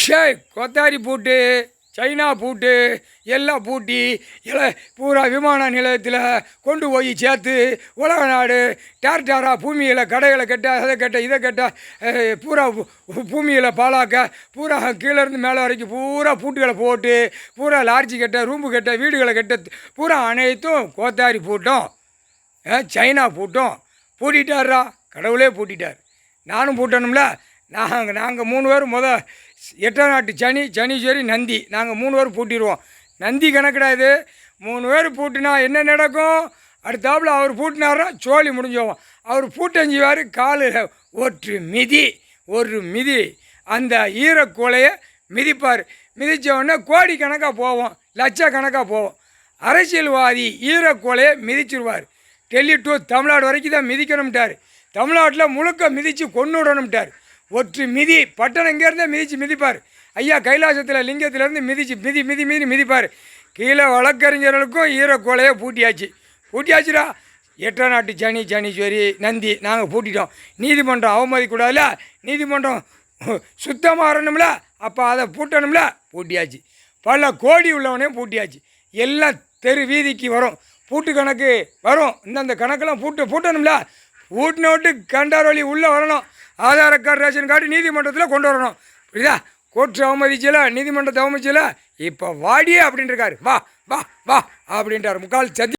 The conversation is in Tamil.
ஷே கொத்தாரி பூட்டு, சைனா பூட்டு எல்லாம் பூட்டி பூரா விமான நிலையத்தில் கொண்டு போய் சேர்த்து உலக நாடு டார்டாரா பூமியில் கடைகளை கட்ட அதை கட்ட இதை கட்ட பூரா பூமியில் பாலாக்க பூரா கீழேருந்து மேலே வரைக்கும் பூரா பூட்டுகளை போட்டு பூரா லார்ஜி கட்ட ரூம்பு கட்ட வீடுகளை கட்ட பூரா அனைத்தும் கோத்தாரி பூட்டும் சைனா பூட்டும் பூட்டிட்டாரா. கடவுளே பூட்டிட்டார். நானும் பூட்டணும்ல. நாங்கள் 3 பேர் 8ஆம் நாட்டு சனீஸ்வரி நந்தி நாங்கள் 3 பேர் பூட்டிடுவோம். நந்தி கணக்கிடாது. 3 பேர் பூட்டினா என்ன நடக்கும்? அடுத்தாப்புல அவர் பூட்டினார்னா சோழி முடிஞ்சோம். அவர் பூட்டஞ்சுவார். காலில் ஒரு மிதி அந்த ஈரக்கோலையை மிதிப்பார். மிதித்தவுடனே கோடி கணக்காக போவோம், லட்சக்கணக்காக போவோம். அரசியல்வாதி ஈரக்கோலையை மிதிச்சிருவார். டெல்லி டு தமிழ்நாடு வரைக்கும் தான் மிதிக்கணும்ட்டார். தமிழ்நாட்டில் முழுக்க மிதித்து கொண்டு விடணும்ட்டார். ஒற்று மிதி பட்டணம் இங்கேருந்தே மிதிப்பார். ஐயா கைலாசத்தில் லிங்கத்திலேருந்து மிதிப்பார். கீழே வழக்கறிஞர்களுக்கும் ஈரக்கோலையை பூட்டியாச்சுடா. 8ஆம் நாட்டு சனீஸ்வரி நந்தி நாங்கள் பூட்டிட்டோம். நீதிமன்றம் அவமதிக்கூடாதுல, நீதிமன்றம் சுத்தமாக வரணும்ல, அப்போ அதை பூட்டணும்ல, பூட்டியாச்சு. பல கோடி உள்ளவனையும் பூட்டியாச்சு. எல்லாம் தெரு வீதிக்கு வரும், பூட்டு கணக்கு வரும். இந்தந்த கணக்கெல்லாம் பூட்டணும்ல. பூட்டின விட்டு கண்டார் வழி உள்ளே வரணும். ஆதார கார்டு ரேஷன் கார்டு நீதிமன்றத்தில் கொண்டு வரணும். புரியுதா? கோர்ட்டு அவமதிச்சல, நீதிமன்றத்தை அவமதிச்சல. இப்போ வாடியே அப்படின்ட்டு இருக்காரு. வா வா வா அப்படின்ட்டார். முக்கால் சதி